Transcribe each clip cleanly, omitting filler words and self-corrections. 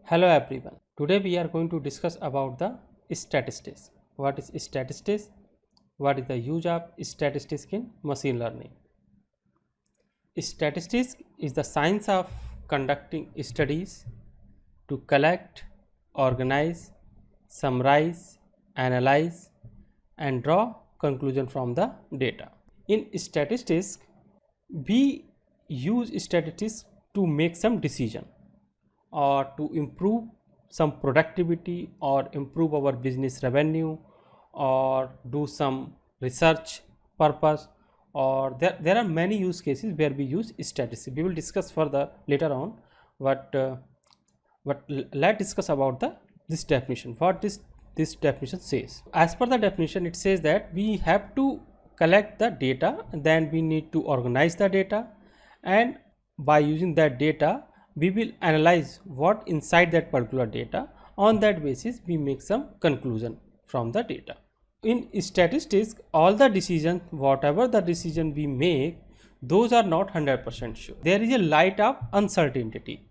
Hello everyone. Today we are going to discuss about the statistics. What is statistics? What is the use of statistics in machine learning? Statistics is the science of conducting studies to collect, organize, summarize, analyze and draw conclusion from the data. In statistics, we use statistics to make some decision or to improve some productivity or improve our business revenue or do some research purpose, or there are many use cases where we use statistics. We will discuss further later on, but let's discuss about this definition. What this definition says. As per the definition, it says that we have to collect the data, then we need to organize the data, and by using that data we will analyze what inside that particular data. On that basis we make some conclusion from the data. In statistics, all the decisions, whatever the decision we make, those are not 100% sure. There is a light of uncertainty,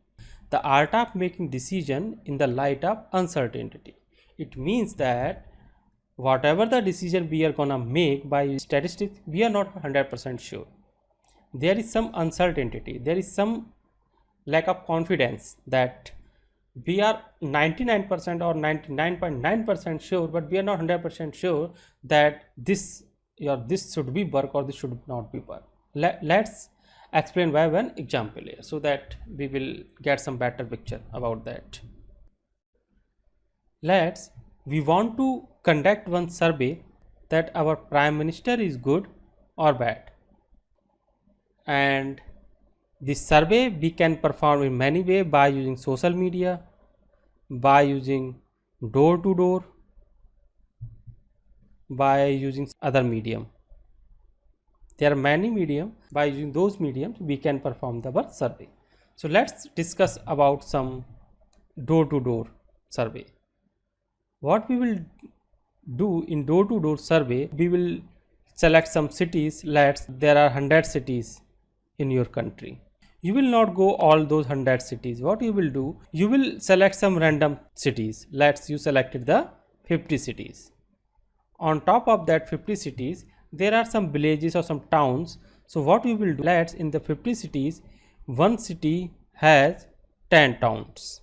the art of making decision in the light of uncertainty. It means that whatever the decision we are gonna make by statistics, we are not 100% sure. There is some uncertainty, there is some lack of confidence that we are 99% or 99.9% sure, but we are not 100% sure that this should be work or this should not be work. Let's explain by one example here so that we will get some better picture about that. We want to conduct one survey that our prime minister is good or bad, and this survey we can perform in many ways, by using social media, by using door to door, by using other medium. There are many medium. By using those mediums we can perform the survey. So let's discuss about some door to door survey. What we will do in door to door survey, we will select some cities. There are 100 cities in your country. You will not go all those 100 cities. What you will do, you will select some random cities. You selected the 50 cities. On top of that 50 cities, there are some villages or some towns. So what you will do, in the 50 cities, one city has 10 towns.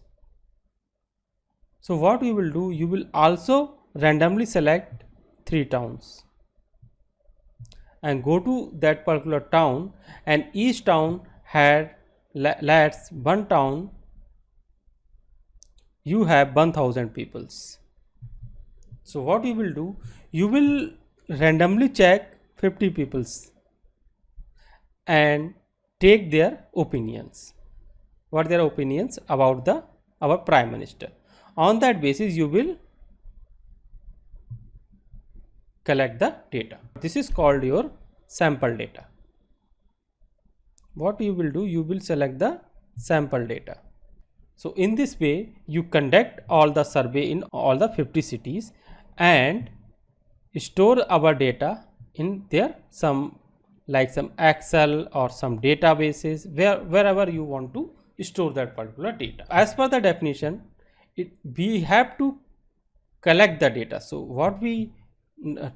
So what you will do, you will also randomly select 3 towns and go to that particular town, and each town had, one town you have 1000 peoples. So what you will do, you will randomly check 50 peoples and take their opinions, what their opinions about our prime minister. On that basis you will collect the data. This is called your sample data. What you will do, you will select the sample data. So in this way you conduct all the survey in all the 50 cities and store our data in there, some Excel or some databases, wherever you want to store that particular data. As per the definition, we have to collect the data. So what we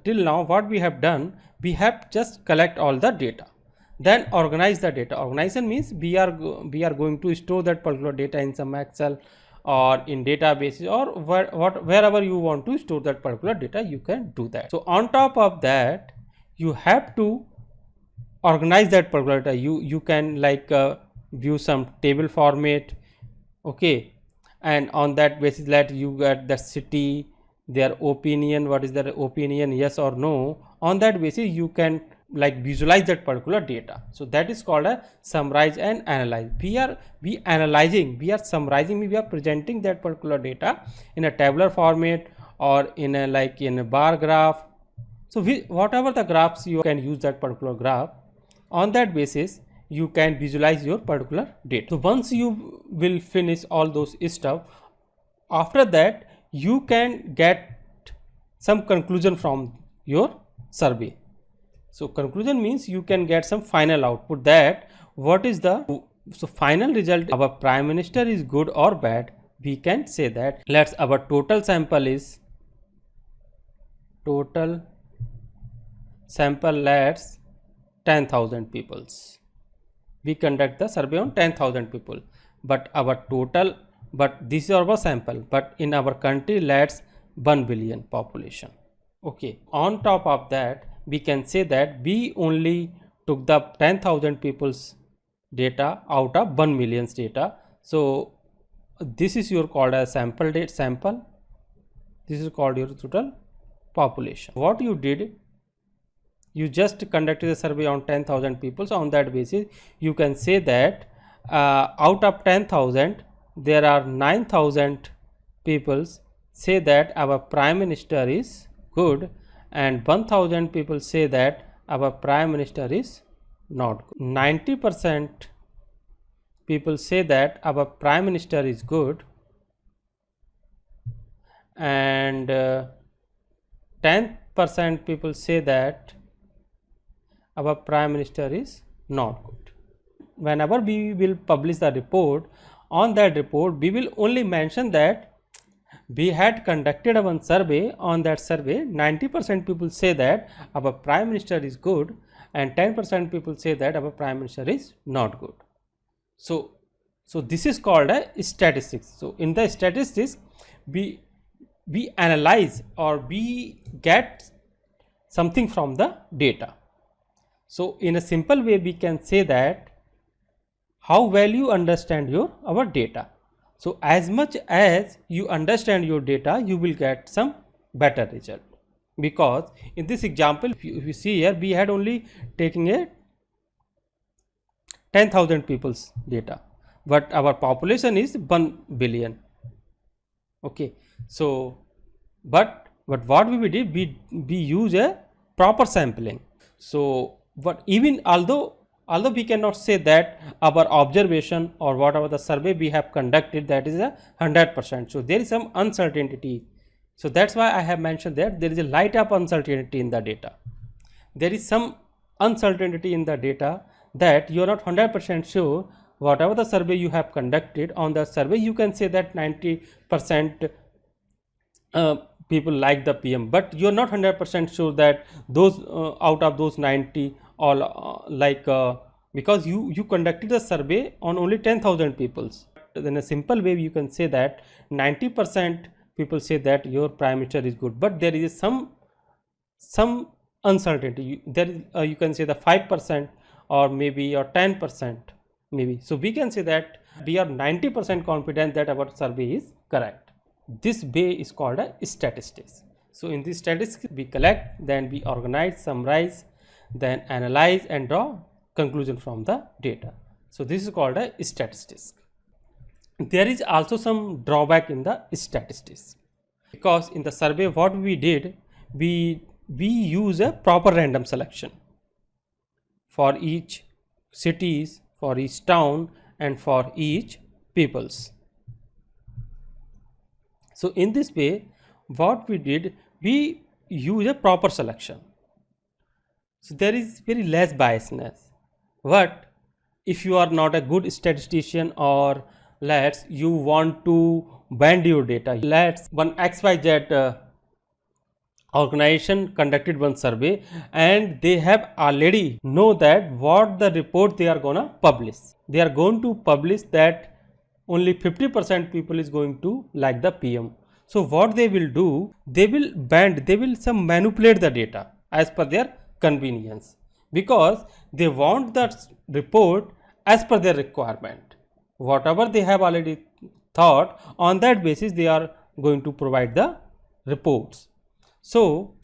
till now what we have done, we have just collect all the data, then organize the data. Organization means we are going to store that particular data in some Excel or in databases, or wherever you want to store that particular data, you can do that. So on top of that, you have to organize that particular data. You can view some table format, okay, and on that basis let you get the city, their opinion, what is their opinion, yes or no. On that basis you can visualize that particular data. So that is called a summarize and analyze. We are summarizing, we are presenting that particular data in a tabular format or in a bar graph. So whatever the graphs, you can use that particular graph. On that basis you can visualize your particular data. So once you will finish all those stuff, after that you can get some conclusion from your survey. So conclusion means you can get some final output, that what is the final result, our prime minister is good or bad, we can say that let's our total sample is let's 10,000 peoples. We conduct the survey on 10,000 people, but our total, but this is our sample, but in our country let's 1 billion population. Okay, on top of that we can say that we only took the 10,000 people's data out of 1 million's data. So this is your called as sample date sample, this is called your total population. What you did, you just conducted a survey on 10,000 people. So on that basis you can say that out of 10,000 there are 9,000 people say that our prime minister is good, and 1,000 people say that our prime minister is not good. 90% people say that our prime minister is good, and 10% people say that our prime minister is not good. Whenever we will publish the report, on that report we will only mention that we had conducted one survey. On that survey 90% people say that our prime minister is good, and 10% people say that our prime minister is not good. So this is called a statistics. So in the statistics we analyze or we get something from the data. So in a simple way we can say that how well you understand our data. So as much as you understand your data, you will get some better result, because in this example if you see here, we had only taken a 10,000 people's data, but our population is 1 billion. Okay, so but what we did, we use a proper sampling. So but even although we cannot say that our observation or whatever the survey we have conducted that is 100%, so there is some uncertainty. So that's why I have mentioned that there is a light up uncertainty in the data. There is some uncertainty in the data that you are not 100% sure. Whatever the survey you have conducted, on the survey you can say that 90% people like the PM, but you are not 100% sure that those out of those 90 all because you conducted the survey on only 10,000 peoples. In a simple way you can say that 90% people say that your prime minister is good, but there is some uncertainty. There is you can say the 5% or maybe or 10% maybe. So we can say that we are 90% confident that our survey is correct. This way is called a statistics. So in this statistics we collect, then we organize, summarize, then analyze and draw conclusion from the data. So this is called a statistics. There is also some drawback in the statistics, because in the survey what we did, we use a proper random selection for each cities, for each town and for each peoples. So in this way what we did, we use a proper selection. So there is very less biasness. But if you are not a good statistician, or let's you want to bend your data, let's one XYZ organization conducted one survey and they have already know that what the report they are gonna publish. They are going to publish that only 50% people is going to like the PM. So what they will do, they will bend, they will some manipulate the data as per their convenience, because they want that report as per their requirement. Whatever they have already thought, on that basis they are going to provide the reports. So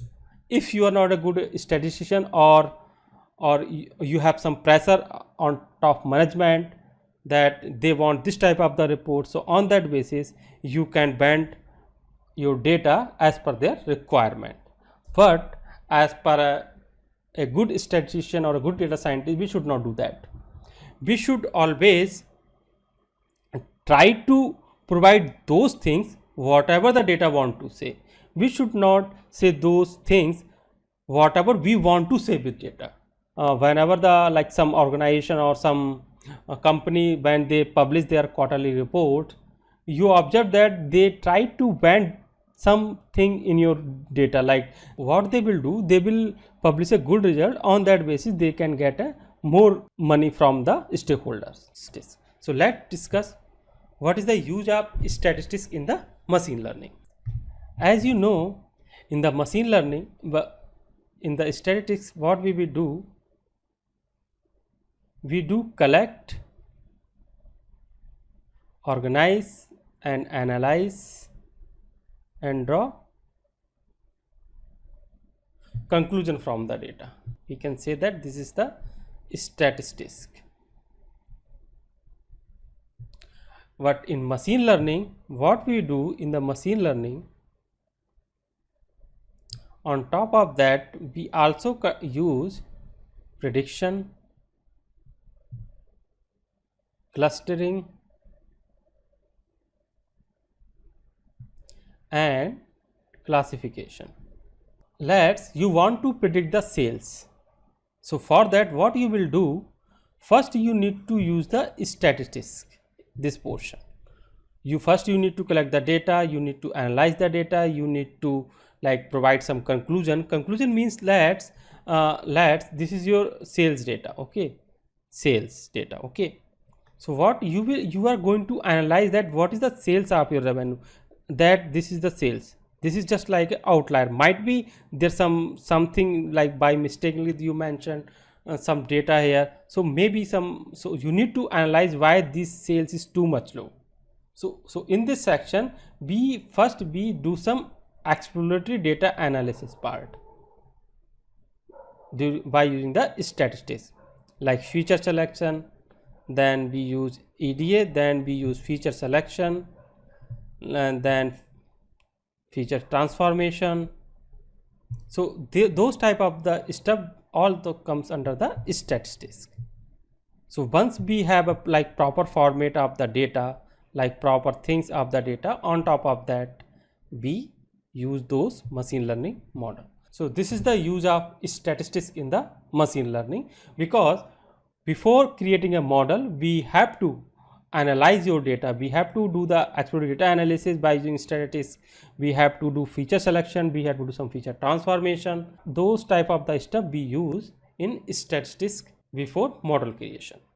if you are not a good statistician, or you have some pressure on top management that they want this type of the report, so on that basis you can bend your data as per their requirement. But as per a good statistician or a good data scientist, we should not do that. We should always try to provide those things whatever the data want to say. We should not say those things whatever we want to say with data. Whenever the like some organization or some company, when they publish their quarterly report, you observe that they try to bend something in your data. Like what they will do, they will publish a good result. On that basis they can get a more money from the stakeholders. So let's discuss what is the use of statistics in the machine learning. As you know, in the machine learning, in the statistics, what we will do, we do collect, organize and analyze and draw conclusion from the data. We can say that this is the statistics. But in machine learning, what we do in the machine learning, on top of that we also use prediction, clustering and classification. You want to predict the sales. So for that, what you will do, first you need to use the statistics, this portion. You need to collect the data, you need to analyze the data, you need to like provide some conclusion. Conclusion means let's this is your sales data, okay, sales data, okay. So what you are going to analyze that what is the sales of your revenue, that this is the sales. This is just like an outlier. Might be there's something like by mistakenly you mentioned some data here. So maybe so you need to analyze why this sales is too much low. So in this section, we do some exploratory data analysis part by using the statistics like feature selection, then we use EDA, then we use feature selection, and then feature transformation. So those type of the stuff also comes under the statistics. So once we have a like proper format of the data, like proper things of the data, on top of that we use those machine learning model. So this is the use of statistics in the machine learning, because before creating a model we have to analyze your data, we have to do the exploratory data analysis by using statistics, we have to do feature selection, we have to do some feature transformation. Those type of the stuff we use in statistics before model creation.